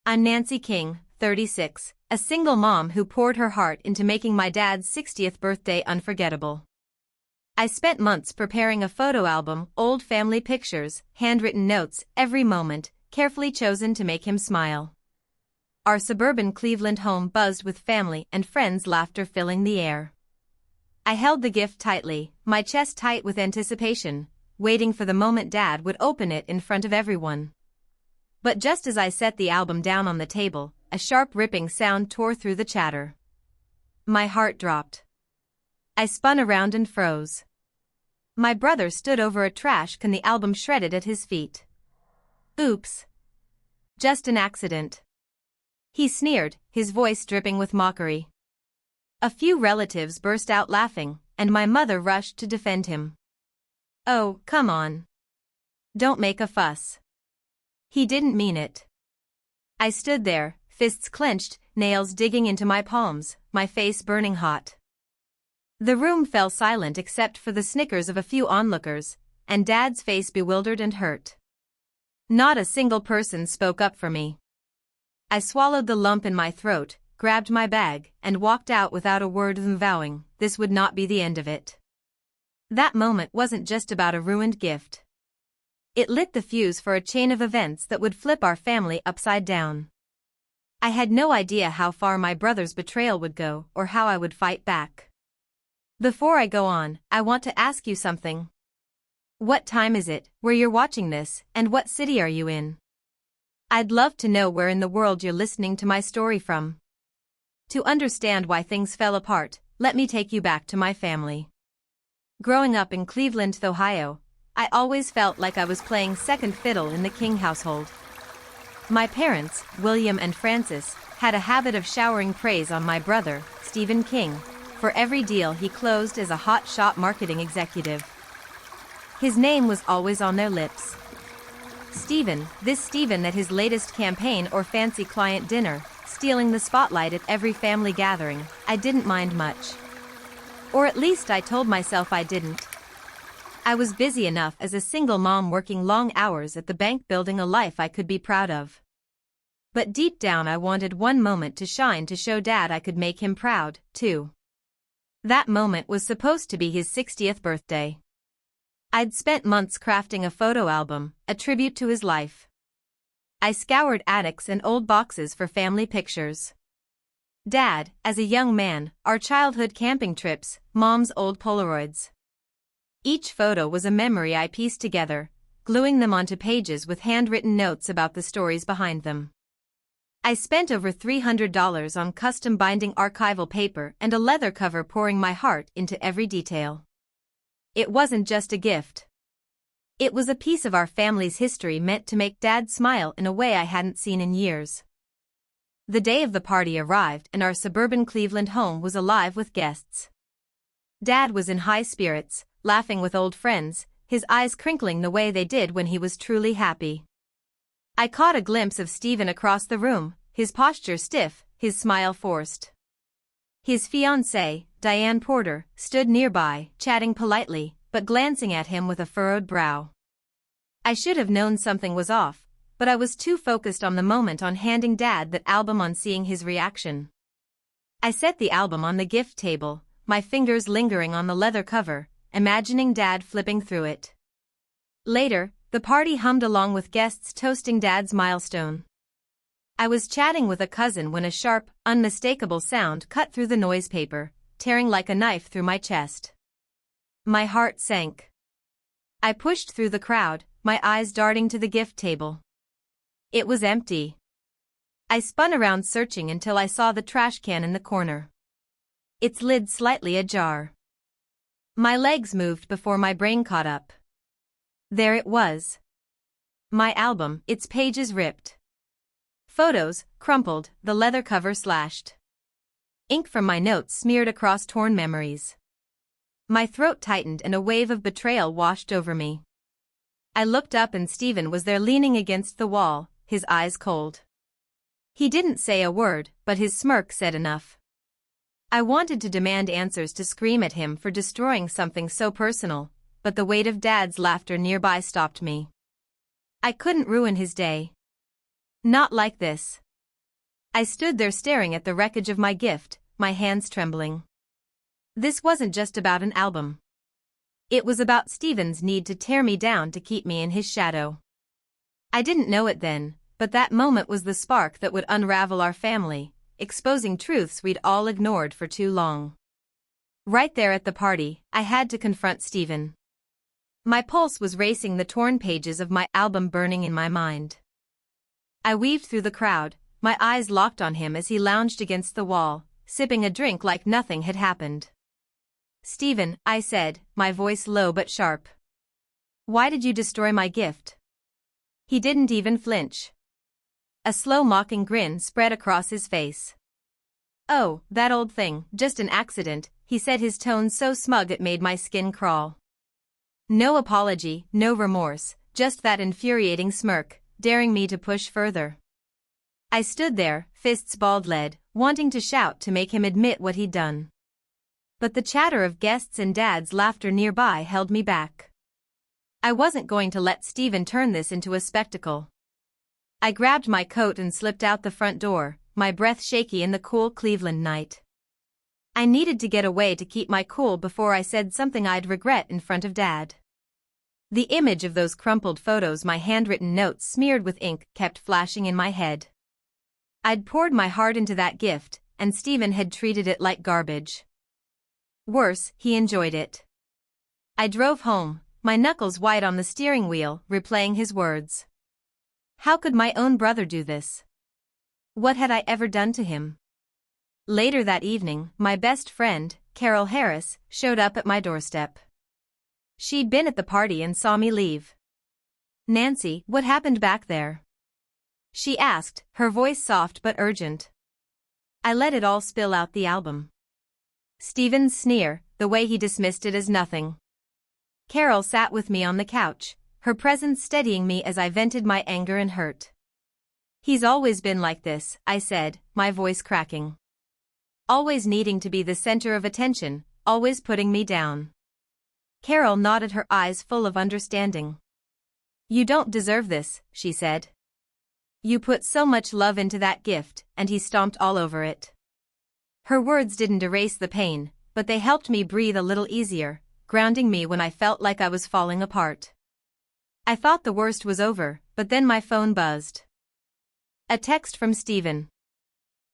I'm Nancy King, 36, a single mom who poured her heart into making my dad's 60th birthday unforgettable. I spent months preparing a photo album, old family pictures, handwritten notes, every moment, carefully chosen to make him smile. Our suburban Cleveland home buzzed with family and friends' laughter filling the air. I held the gift tightly, my chest tight with anticipation, waiting for the moment Dad would open it in front of everyone. But just as I set the album down on the table, a sharp ripping sound tore through the chatter. My heart dropped. I spun around and froze. My brother stood over a trash can, the album shredded at his feet. Oops. Just an accident. He sneered, his voice dripping with mockery. A few relatives burst out laughing, and my mother rushed to defend him. Oh, come on. Don't make a fuss. He didn't mean it. I stood there, fists clenched, nails digging into my palms, my face burning hot. The room fell silent except for the snickers of a few onlookers, and Dad's face bewildered and hurt. Not a single person spoke up for me. I swallowed the lump in my throat, grabbed my bag, and walked out without a word, vowing this would not be the end of it. That moment wasn't just about a ruined gift. It lit the fuse for a chain of events that would flip our family upside down. I had no idea how far my brother's betrayal would go or how I would fight back. Before I go on, I want to ask you something. What time is it, where you're watching this, and what city are you in? I'd love to know where in the world you're listening to my story from. To understand why things fell apart, let me take you back to my family. Growing up in Cleveland, Ohio, I always felt like I was playing second fiddle in the King household. My parents, William and Frances, had a habit of showering praise on my brother, Stephen King, for every deal he closed as a hotshot marketing executive. His name was always on their lips. This Stephen at his latest campaign or fancy client dinner, stealing the spotlight at every family gathering, I didn't mind much. Or at least I told myself I didn't. I was busy enough as a single mom working long hours at the bank building a life I could be proud of. But deep down I wanted one moment to shine, to show Dad I could make him proud, too. That moment was supposed to be his 60th birthday. I'd spent months crafting a photo album, a tribute to his life. I scoured attics and old boxes for family pictures. Dad, as a young man, our childhood camping trips, Mom's old Polaroids. Each photo was a memory I pieced together, gluing them onto pages with handwritten notes about the stories behind them. I spent over $300 on custom binding archival paper and a leather cover, pouring my heart into every detail. It wasn't just a gift. It was a piece of our family's history meant to make Dad smile in a way I hadn't seen in years. The day of the party arrived and our suburban Cleveland home was alive with guests. Dad was in high spirits, laughing with old friends, his eyes crinkling the way they did when he was truly happy. I caught a glimpse of Stephen across the room, his posture stiff, his smile forced. His fiancée, Diane Porter, stood nearby, chatting politely, but glancing at him with a furrowed brow. I should have known something was off, but I was too focused on the moment, on handing Dad that album, on seeing his reaction. I set the album on the gift table, my fingers lingering on the leather cover, imagining Dad flipping through it. Later, the party hummed along with guests toasting Dad's milestone. I was chatting with a cousin when a sharp, unmistakable sound cut through the noise paper, tearing like a knife through my chest. My heart sank. I pushed through the crowd, my eyes darting to the gift table. It was empty. I spun around searching until I saw the trash can in the corner. Its lid slightly ajar. My legs moved before my brain caught up. There it was. My album, its pages ripped. Photos, crumpled, the leather cover slashed. Ink from my notes smeared across torn memories. My throat tightened and a wave of betrayal washed over me. I looked up and Stephen was there, leaning against the wall, his eyes cold. He didn't say a word, but his smirk said enough. I wanted to demand answers, to scream at him for destroying something so personal, but the weight of Dad's laughter nearby stopped me. I couldn't ruin his day. Not like this. I stood there staring at the wreckage of my gift, my hands trembling. This wasn't just about an album. It was about Steven's need to tear me down to keep me in his shadow. I didn't know it then, but that moment was the spark that would unravel our family, exposing truths we'd all ignored for too long. Right there at the party, I had to confront Steven. My pulse was racing, the torn pages of my album burning in my mind. I weaved through the crowd, my eyes locked on him as he lounged against the wall, sipping a drink like nothing had happened. "Steven," I said, my voice low but sharp. "Why did you destroy my gift?" He didn't even flinch. A slow mocking grin spread across his face. "Oh, that old thing, just an accident," he said, his tone so smug it made my skin crawl. No apology, no remorse, just that infuriating smirk, daring me to push further. I stood there, fists balled lead, wanting to shout to make him admit what he'd done. But the chatter of guests and Dad's laughter nearby held me back. I wasn't going to let Steven turn this into a spectacle. I grabbed my coat and slipped out the front door, my breath shaky in the cool Cleveland night. I needed to get away to keep my cool before I said something I'd regret in front of Dad. The image of those crumpled photos, my handwritten notes smeared with ink, kept flashing in my head. I'd poured my heart into that gift, and Steven had treated it like garbage. Worse, he enjoyed it. I drove home, my knuckles white on the steering wheel, replaying his words. How could my own brother do this? What had I ever done to him? Later that evening, my best friend, Carol Harris, showed up at my doorstep. She'd been at the party and saw me leave. "Nancy, what happened back there?" she asked, her voice soft but urgent. I let it all spill out: the album. Steven's sneer, the way he dismissed it as nothing. Carol sat with me on the couch, her presence steadying me as I vented my anger and hurt. "He's always been like this," I said, my voice cracking. "Always needing to be the center of attention, always putting me down." Carol nodded, her eyes full of understanding. "You don't deserve this," she said. "You put so much love into that gift, and he stomped all over it." Her words didn't erase the pain, but they helped me breathe a little easier, grounding me when I felt like I was falling apart. I thought the worst was over, but then my phone buzzed. A text from Steven.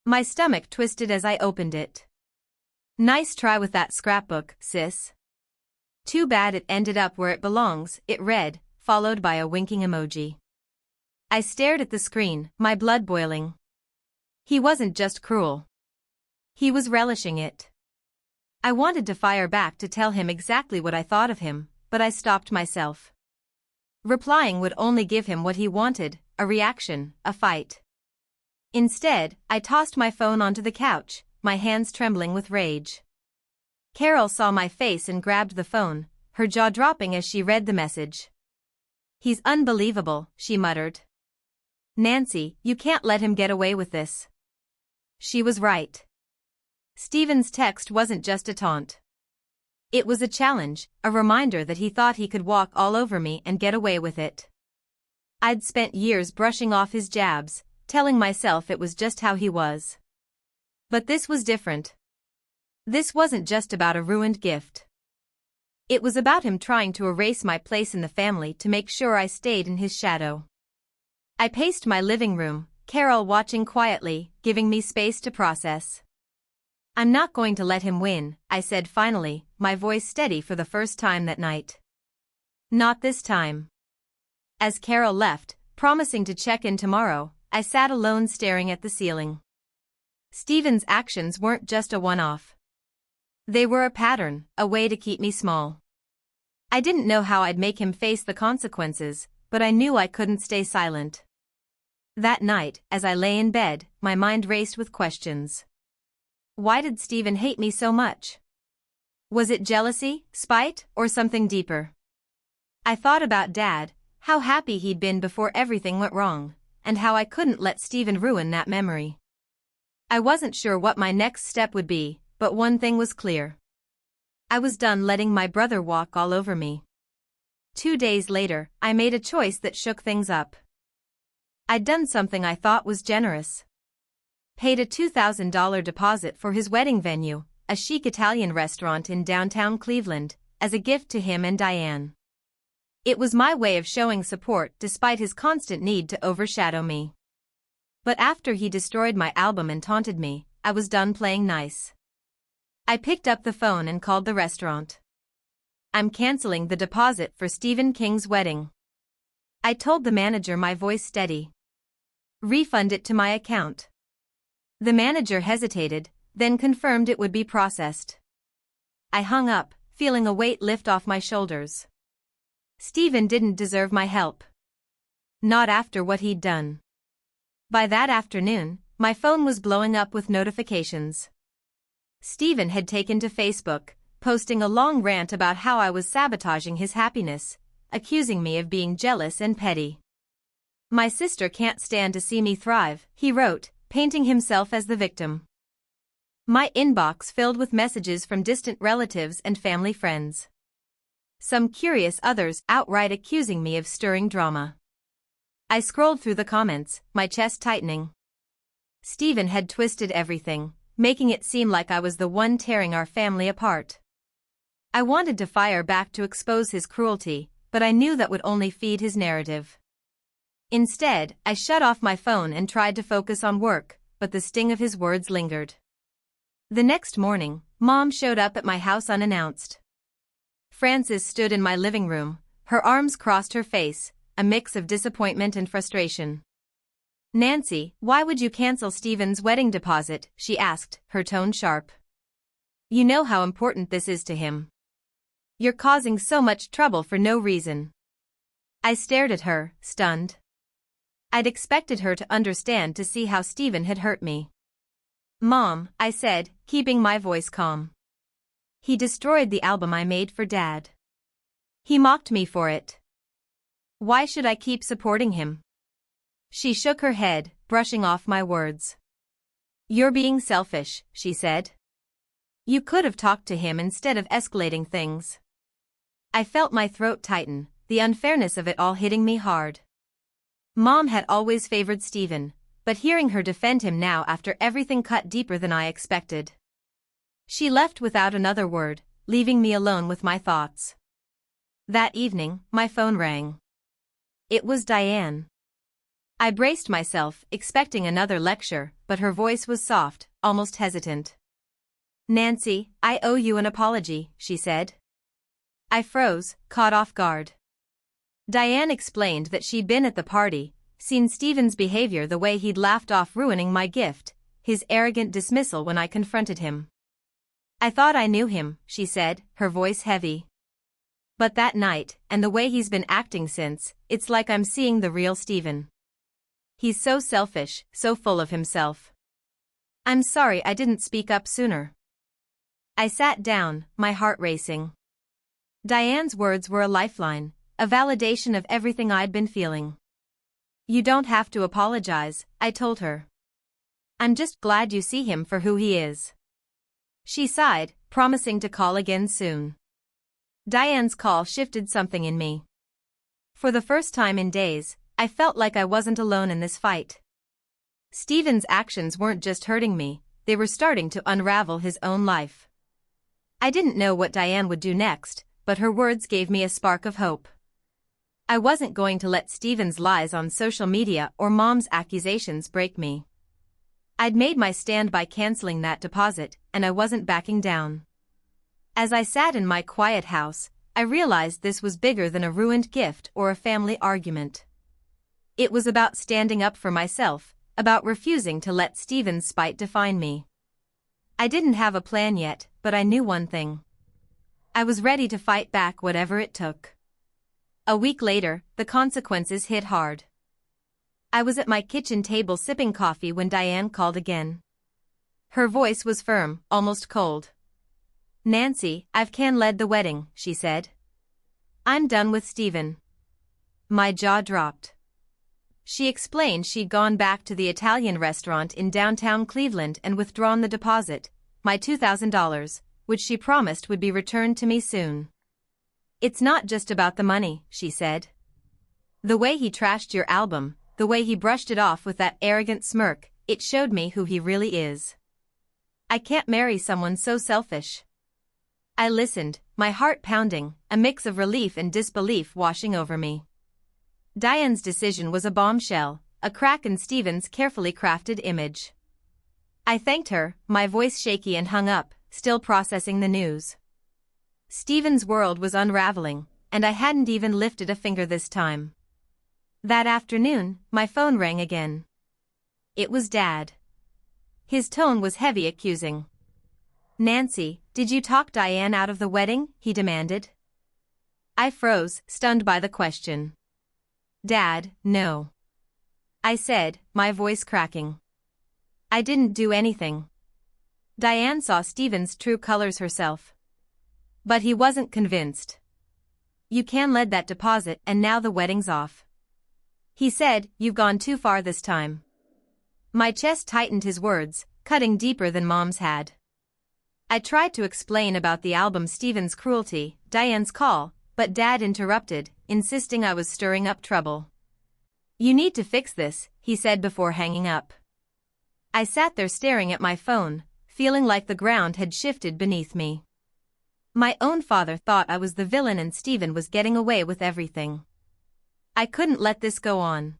My stomach twisted as I opened it. "Nice try with that scrapbook, sis. Too bad it ended up where it belongs," it read, followed by a winking emoji. I stared at the screen, my blood boiling. He wasn't just cruel. He was relishing it. I wanted to fire back to tell him exactly what I thought of him, but I stopped myself. Replying would only give him what he wanted, a reaction, a fight. Instead, I tossed my phone onto the couch, my hands trembling with rage. Carol saw my face and grabbed the phone, her jaw dropping as she read the message. "He's unbelievable," she muttered. "Nancy, you can't let him get away with this." She was right. Steven's text wasn't just a taunt. It was a challenge, a reminder that he thought he could walk all over me and get away with it. I'd spent years brushing off his jabs, telling myself it was just how he was. But this was different. This wasn't just about a ruined gift. It was about him trying to erase my place in the family to make sure I stayed in his shadow. I paced my living room, Carol watching quietly, giving me space to process. "I'm not going to let him win," I said finally, my voice steady for the first time that night. "Not this time." As Carol left, promising to check in tomorrow, I sat alone staring at the ceiling. Steven's actions weren't just a one-off. They were a pattern, a way to keep me small. I didn't know how I'd make him face the consequences, but I knew I couldn't stay silent. That night, as I lay in bed, my mind raced with questions. Why did Steven hate me so much? Was it jealousy, spite, or something deeper? I thought about Dad, how happy he'd been before everything went wrong, and how I couldn't let Steven ruin that memory. I wasn't sure what my next step would be, but one thing was clear. I was done letting my brother walk all over me. 2 days later, I made a choice that shook things up. I'd done something I thought was generous. paid a $2,000 deposit for his wedding venue, a chic Italian restaurant in downtown Cleveland, as a gift to him and Diane. It was my way of showing support despite his constant need to overshadow me. But after he destroyed my album and taunted me, I was done playing nice. I picked up the phone and called the restaurant. "I'm canceling the deposit for Stephen King's wedding," I told the manager, my voice steady. "Refund it to my account." The manager hesitated, then confirmed it would be processed. I hung up, feeling a weight lift off my shoulders. Stephen didn't deserve my help. Not after what he'd done. By that afternoon, my phone was blowing up with notifications. Stephen had taken to Facebook, posting a long rant about how I was sabotaging his happiness, accusing me of being jealous and petty. "My sister can't stand to see me thrive," he wrote, painting himself as the victim. My inbox filled with messages from distant relatives and family friends. Some curious, others outright accusing me of stirring drama. I scrolled through the comments, my chest tightening. Stephen had twisted everything, making it seem like I was the one tearing our family apart. I wanted to fire back to expose his cruelty, but I knew that would only feed his narrative. Instead, I shut off my phone and tried to focus on work, but the sting of his words lingered. The next morning, Mom showed up at my house unannounced. Frances stood in my living room, her arms crossed her face, a mix of disappointment and frustration. "Nancy, why would you cancel Stephen's wedding deposit?" she asked, her tone sharp. "You know how important this is to him. You're causing so much trouble for no reason." I stared at her, stunned. I'd expected her to understand, to see how Stephen had hurt me. "Mom," I said, keeping my voice calm. "He destroyed the album I made for Dad. He mocked me for it. Why should I keep supporting him?" She shook her head, brushing off my words. "You're being selfish," she said. "You could have talked to him instead of escalating things." I felt my throat tighten, the unfairness of it all hitting me hard. Mom had always favored Stephen, but hearing her defend him now after everything cut deeper than I expected. She left without another word, leaving me alone with my thoughts. That evening, my phone rang. It was Diane. I braced myself, expecting another lecture, but her voice was soft, almost hesitant. "Nancy, I owe you an apology," she said. I froze, caught off guard. Diane explained that she'd been at the party, seen Stephen's behavior, the way he'd laughed off ruining my gift, his arrogant dismissal when I confronted him. "I thought I knew him," she said, her voice heavy. "But that night, and the way he's been acting since, it's like I'm seeing the real Stephen. He's so selfish, so full of himself. I'm sorry I didn't speak up sooner." I sat down, my heart racing. Diane's words were a lifeline, a validation of everything I'd been feeling. "You don't have to apologize," I told her. "I'm just glad you see him for who he is." She sighed, promising to call again soon. Diane's call shifted something in me. For the first time in days, I felt like I wasn't alone in this fight. Stephen's actions weren't just hurting me, they were starting to unravel his own life. I didn't know what Diane would do next, but her words gave me a spark of hope. I wasn't going to let Stephen's lies on social media or Mom's accusations break me. I'd made my stand by canceling that deposit, and I wasn't backing down. As I sat in my quiet house, I realized this was bigger than a ruined gift or a family argument. It was about standing up for myself, about refusing to let Stephen's spite define me. I didn't have a plan yet, but I knew one thing. I was ready to fight back whatever it took. A week later, the consequences hit hard. I was at my kitchen table sipping coffee when Diane called again. Her voice was firm, almost cold. "Nancy, I've can-led the wedding," she said. "I'm done with Stephen." My jaw dropped. She explained she'd gone back to the Italian restaurant in downtown Cleveland and withdrawn the deposit, my $2,000, which she promised would be returned to me soon. "It's not just about the money," she said. "The way he trashed your album, the way he brushed it off with that arrogant smirk, it showed me who he really is. I can't marry someone so selfish. I listened, my heart pounding, a mix of relief and disbelief washing over me. Diane's decision was a bombshell, a crack in Stephen's carefully crafted image. I thanked her, my voice shaky, and hung up, still processing the news. Stephen's world was unraveling, and I hadn't even lifted a finger this time. That afternoon, my phone rang again. It was Dad. His tone was heavy, accusing. "Nancy, did you talk Diane out of the wedding?" he demanded. I froze, stunned by the question. "Dad, no," I said, my voice cracking. "I didn't do anything." Diane saw Stephen's true colors herself. But he wasn't convinced. "You can lend that deposit and now the wedding's off," he said. "You've gone too far this time." My chest tightened, his words, cutting deeper than Mom's had. I tried to explain about the album, Stephen's cruelty, Diane's call, but Dad interrupted, insisting I was stirring up trouble. "You need to fix this," he said before hanging up. I sat there staring at my phone, feeling like the ground had shifted beneath me. My own father thought I was the villain and Stephen was getting away with everything. I couldn't let this go on.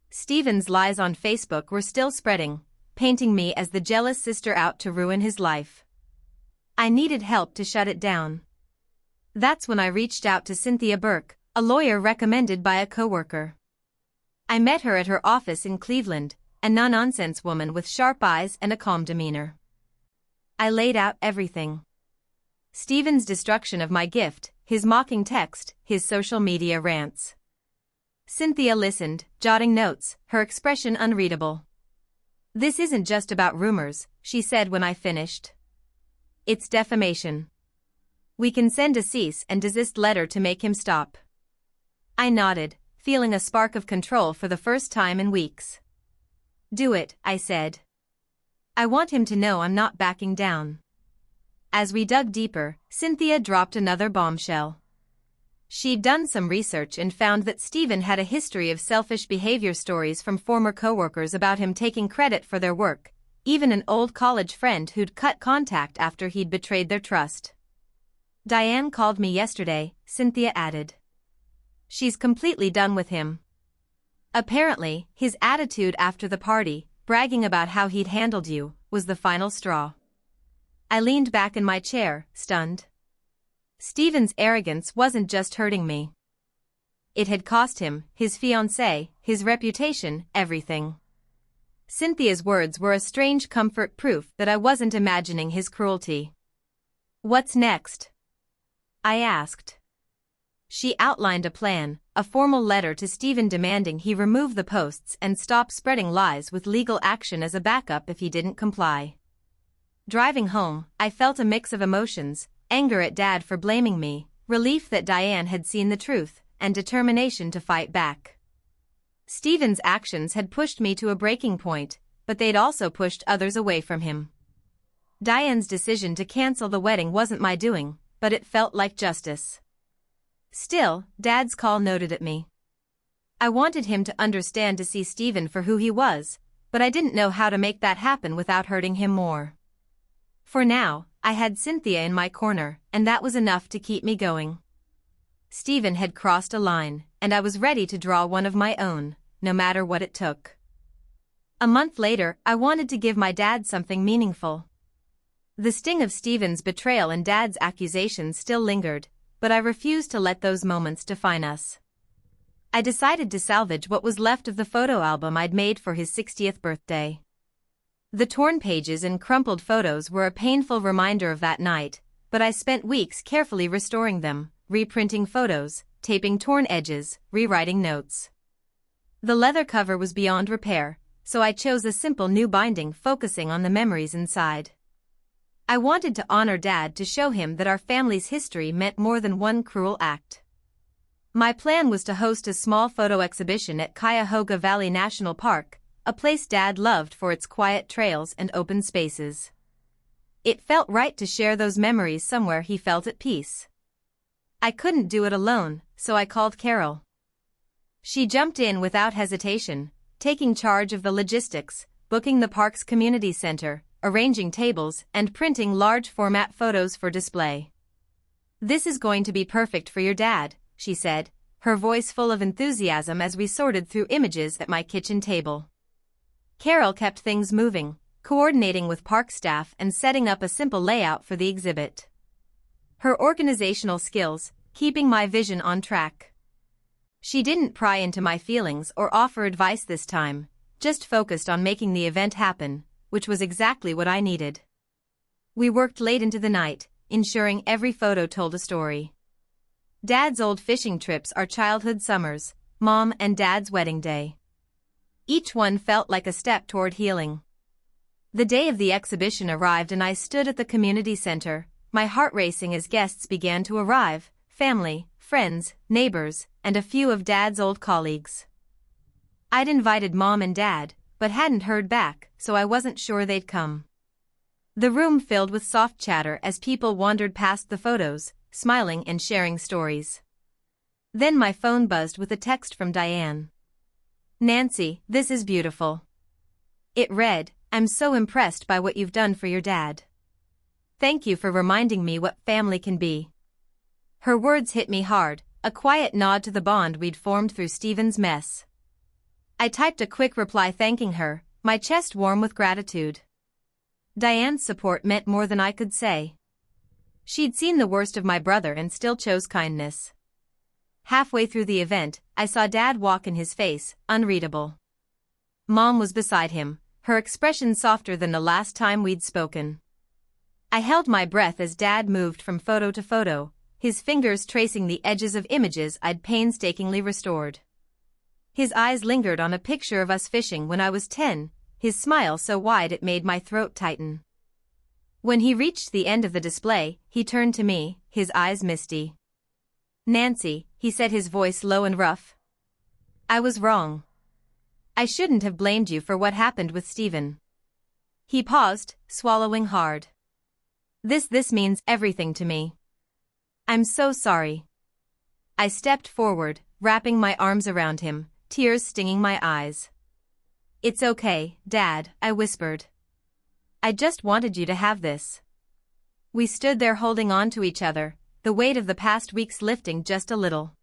Stephen's lies on Facebook were still spreading, painting me as the jealous sister out to ruin his life. I needed help to shut it down. That's when I reached out to Cynthia Burke, a lawyer recommended by a coworker. I met her at her office in Cleveland, a no-nonsense woman with sharp eyes and a calm demeanor. I laid out everything. Stephen's destruction of my gift, his mocking text, his social media rants. Cynthia listened, jotting notes, her expression unreadable. "This isn't just about rumors," she said when I finished. "It's defamation. We can send a cease and desist letter to make him stop." I nodded, feeling a spark of control for the first time in weeks. "Do it," I said. "I want him to know I'm not backing down." As we dug deeper, Cynthia dropped another bombshell. She'd done some research and found that Stephen had a history of selfish behavior, stories from former coworkers about him taking credit for their work, even an old college friend who'd cut contact after he'd betrayed their trust. "Diane called me yesterday," Cynthia added. "She's completely done with him. Apparently, his attitude after the party, bragging about how he'd handled you, was the final straw." I leaned back in my chair, stunned. Stephen's arrogance wasn't just hurting me. It had cost him, his fiancée, his reputation, everything. Cynthia's words were a strange comfort, proof that I wasn't imagining his cruelty. "What's next?" I asked. She outlined a plan, a formal letter to Stephen demanding he remove the posts and stop spreading lies, with legal action as a backup if he didn't comply. Driving home, I felt a mix of emotions: anger at Dad for blaming me, relief that Diane had seen the truth, and determination to fight back. Stephen's actions had pushed me to a breaking point, but they'd also pushed others away from him. Diane's decision to cancel the wedding wasn't my doing, but it felt like justice. Still, Dad's call noted at me. I wanted him to understand, to see Stephen for who he was, but I didn't know how to make that happen without hurting him more. For now, I had Cynthia in my corner, and that was enough to keep me going. Stephen had crossed a line, and I was ready to draw one of my own, no matter what it took. A month later, I wanted to give my dad something meaningful. The sting of Stephen's betrayal and Dad's accusations still lingered, but I refused to let those moments define us. I decided to salvage what was left of the photo album I'd made for his 60th birthday. The torn pages and crumpled photos were a painful reminder of that night, but I spent weeks carefully restoring them, reprinting photos, taping torn edges, rewriting notes. The leather cover was beyond repair, so I chose a simple new binding focusing on the memories inside. I wanted to honor Dad, to show him that our family's history meant more than one cruel act. My plan was to host a small photo exhibition at Cuyahoga Valley National Park, a place Dad loved for its quiet trails and open spaces. It felt right to share those memories somewhere he felt at peace. I couldn't do it alone, so I called Carol. She jumped in without hesitation, taking charge of the logistics, booking the park's community center, arranging tables, and printing large-format photos for display. "This is going to be perfect for your dad," she said, her voice full of enthusiasm as we sorted through images at my kitchen table. Carol kept things moving, coordinating with park staff and setting up a simple layout for the exhibit. Her organizational skills, keeping my vision on track. She didn't pry into my feelings or offer advice this time, just focused on making the event happen, which was exactly what I needed. We worked late into the night, ensuring every photo told a story. Dad's old fishing trips, our childhood summers, Mom and Dad's wedding day. Each one felt like a step toward healing. The day of the exhibition arrived and I stood at the community center, my heart racing as guests began to arrive, family, friends, neighbors, and a few of Dad's old colleagues. I'd invited Mom and Dad, but hadn't heard back, so I wasn't sure they'd come. The room filled with soft chatter as people wandered past the photos, smiling and sharing stories. Then my phone buzzed with a text from Diane. "Nancy, this is beautiful." It read, "I'm so impressed by what you've done for your dad. Thank you for reminding me what family can be." Her words hit me hard, a quiet nod to the bond we'd formed through Stephen's mess. I typed a quick reply thanking her, my chest warm with gratitude. Diane's support meant more than I could say. She'd seen the worst of my brother and still chose kindness. Halfway through the event, I saw Dad walk in his face, unreadable. Mom was beside him, her expression softer than the last time we'd spoken. I held my breath as Dad moved from photo to photo, his fingers tracing the edges of images I'd painstakingly restored. His eyes lingered on a picture of us fishing when I was 10, his smile so wide it made my throat tighten. When he reached the end of the display, he turned to me, his eyes misty. "Nancy," he said, his voice low and rough. "I was wrong. I shouldn't have blamed you for what happened with Stephen." He paused, swallowing hard. This means everything to me. I'm so sorry." I stepped forward, wrapping my arms around him, tears stinging my eyes. "It's okay, Dad," I whispered. "I just wanted you to have this." We stood there holding on to each other, the weight of the past weeks lifting just a little.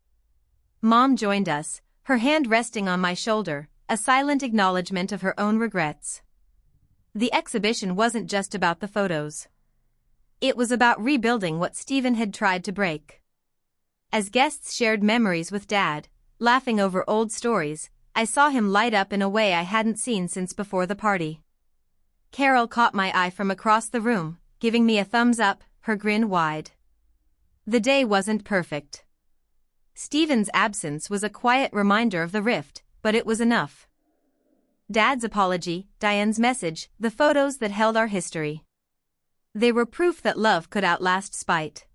Mom joined us, her hand resting on my shoulder, a silent acknowledgement of her own regrets. The exhibition wasn't just about the photos. It was about rebuilding what Stephen had tried to break. As guests shared memories with Dad, laughing over old stories, I saw him light up in a way I hadn't seen since before the party. Carol caught my eye from across the room, giving me a thumbs up, her grin wide. The day wasn't perfect. Stephen's absence was a quiet reminder of the rift, but it was enough. Dad's apology, Diane's message, the photos that held our history. They were proof that love could outlast spite.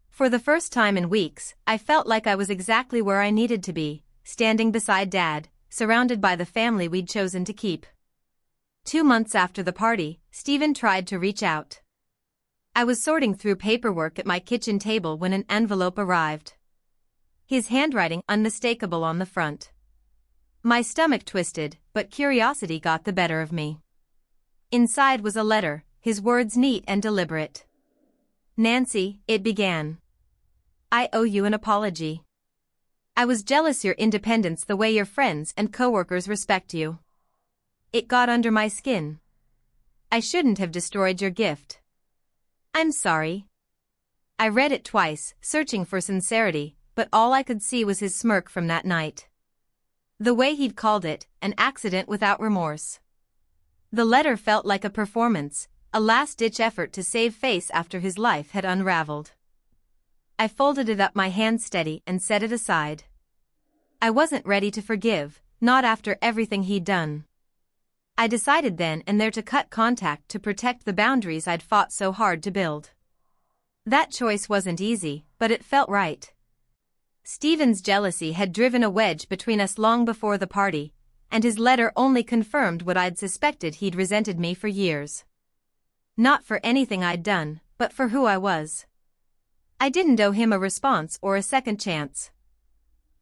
For the first time in weeks, I felt like I was exactly where I needed to be, standing beside Dad, surrounded by the family we'd chosen to keep. 2 months after the party, Stephen tried to reach out. I was sorting through paperwork at my kitchen table when an envelope arrived. His handwriting unmistakable on the front. My stomach twisted, but curiosity got the better of me. Inside was a letter, his words neat and deliberate. "Nancy," it began. "I owe you an apology. I was jealous your independence the way your friends and coworkers respect you. It got under my skin. I shouldn't have destroyed your gift. I'm sorry." I read it twice, searching for sincerity, but all I could see was his smirk from that night. The way he'd called it, an accident without remorse. The letter felt like a performance, a last-ditch effort to save face after his life had unraveled. I folded it up, my hand steady, and set it aside. I wasn't ready to forgive, not after everything he'd done. I decided then and there to cut contact to protect the boundaries I'd fought so hard to build. That choice wasn't easy, but it felt right. Stephen's jealousy had driven a wedge between us long before the party, and his letter only confirmed what I'd suspected: he'd resented me for years. Not for anything I'd done, but for who I was. I didn't owe him a response or a second chance.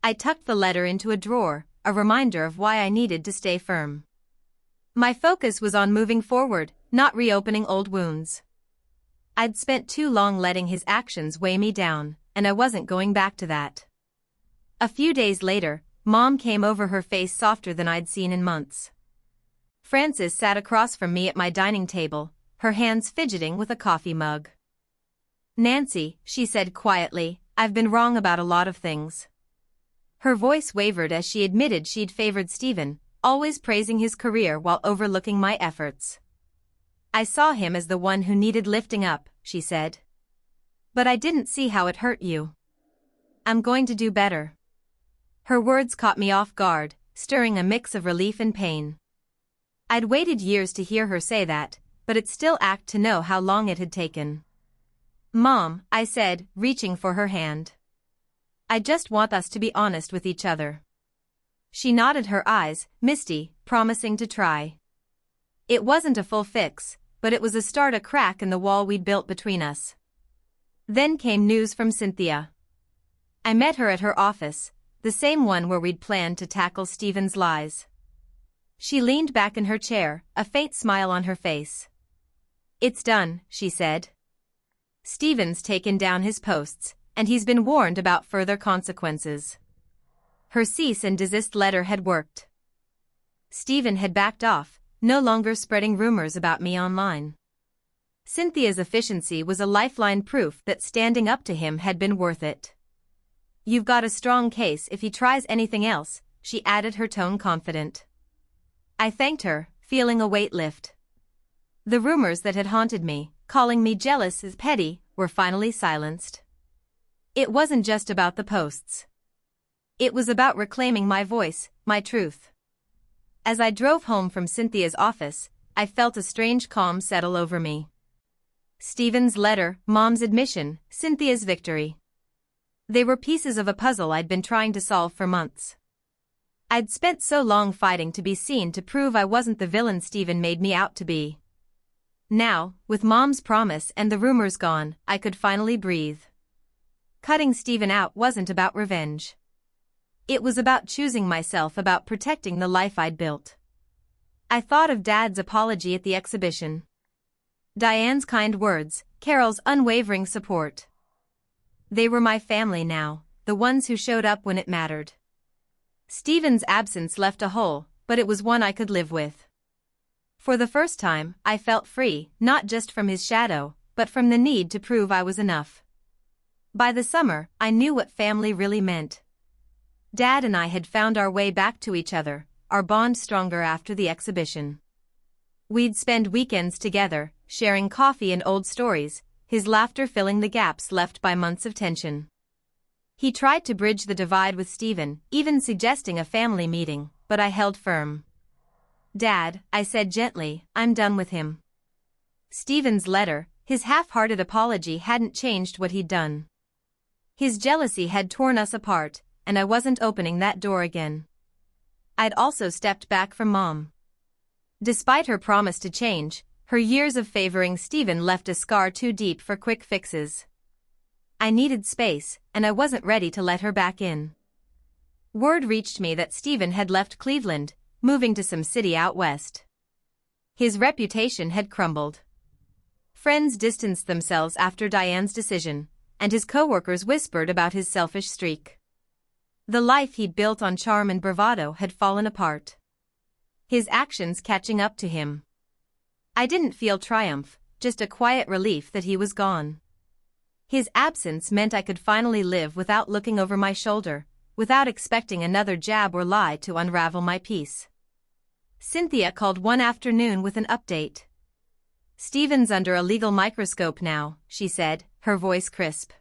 I tucked the letter into a drawer, a reminder of why I needed to stay firm. My focus was on moving forward, not reopening old wounds. I'd spent too long letting his actions weigh me down, and I wasn't going back to that. A few days later, Mom came over, her face softer than I'd seen in months. Frances sat across from me at my dining table, her hands fidgeting with a coffee mug. "Nancy," she said quietly, "I've been wrong about a lot of things." Her voice wavered as she admitted she'd favored Stephen, always praising his career while overlooking my efforts. "I saw him as the one who needed lifting up," she said. "But I didn't see how it hurt you. I'm going to do better." Her words caught me off guard, stirring a mix of relief and pain. I'd waited years to hear her say that, but it still ached to know how long it had taken. "Mom," I said, reaching for her hand. "I just want us to be honest with each other." She nodded, her eyes misty, promising to try. It wasn't a full fix, but it was a start, a crack in the wall we'd built between us. Then came news from Cynthia. I met her at her office, the same one where we'd planned to tackle Stephen's lies. She leaned back in her chair, a faint smile on her face. "It's done," she said. "Stephen's taken down his posts, and he's been warned about further consequences." Her cease and desist letter had worked. Stephen had backed off, no longer spreading rumors about me online. Cynthia's efficiency was a lifeline, proof that standing up to him had been worth it. "You've got a strong case if he tries anything else," she added, her tone confident. I thanked her, feeling a weight lift. The rumors that had haunted me, calling me jealous as petty, were finally silenced. It wasn't just about the posts. It was about reclaiming my voice, my truth. As I drove home from Cynthia's office, I felt a strange calm settle over me. Stephen's letter, Mom's admission, Cynthia's victory. They were pieces of a puzzle I'd been trying to solve for months. I'd spent so long fighting to be seen, to prove I wasn't the villain Stephen made me out to be. Now, with Mom's promise and the rumors gone, I could finally breathe. Cutting Stephen out wasn't about revenge. It was about choosing myself, about protecting the life I'd built. I thought of Dad's apology at the exhibition. Diane's kind words, Carol's unwavering support. They were my family now, the ones who showed up when it mattered. Stephen's absence left a hole, but it was one I could live with. For the first time, I felt free, not just from his shadow, but from the need to prove I was enough. By the summer, I knew what family really meant. Dad and I had found our way back to each other, our bond stronger after the exhibition. We'd spend weekends together, sharing coffee and old stories, his laughter filling the gaps left by months of tension. He tried to bridge the divide with Stephen, even suggesting a family meeting, but I held firm. "Dad," I said gently, "I'm done with him." Stephen's letter, his half-hearted apology hadn't changed what he'd done. His jealousy had torn us apart, and I wasn't opening that door again. I'd also stepped back from Mom. Despite her promise to change, her years of favoring Stephen left a scar too deep for quick fixes. I needed space, and I wasn't ready to let her back in. Word reached me that Stephen had left Cleveland, moving to some city out west. His reputation had crumbled. Friends distanced themselves after Diane's decision, and his coworkers whispered about his selfish streak. The life he'd built on charm and bravado had fallen apart. His actions catching up to him. I didn't feel triumph, just a quiet relief that he was gone. His absence meant I could finally live without looking over my shoulder, without expecting another jab or lie to unravel my peace. Cynthia called one afternoon with an update. "Stephen's under a legal microscope now," she said, her voice crisp.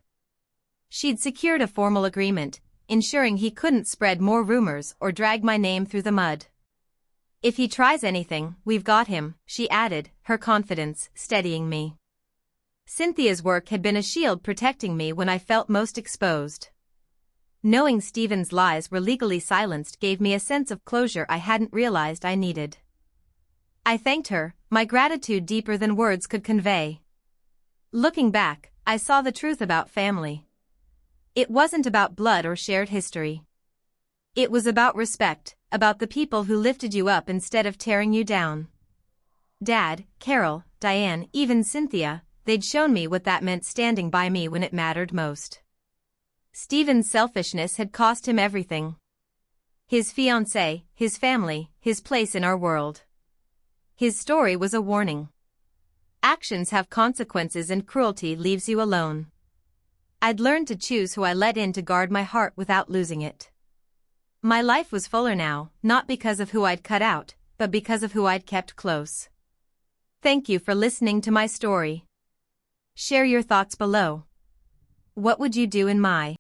She'd secured a formal agreement, ensuring he couldn't spread more rumors or drag my name through the mud. "If he tries anything, we've got him," she added, her confidence steadying me. Cynthia's work had been a shield protecting me when I felt most exposed. Knowing Stephen's lies were legally silenced gave me a sense of closure I hadn't realized I needed. I thanked her, my gratitude deeper than words could convey. Looking back, I saw the truth about family. It wasn't about blood or shared history. It was about respect, about the people who lifted you up instead of tearing you down. Dad, Carol, Diane, even Cynthia, they'd shown me what that meant, standing by me when it mattered most. Stephen's selfishness had cost him everything. His fiancée, his family, his place in our world. His story was a warning. Actions have consequences and cruelty leaves you alone. I'd learned to choose who I let in to guard my heart without losing it. My life was fuller now, not because of who I'd cut out, but because of who I'd kept close. Thank you for listening to my story. Share your thoughts below. What would you do in my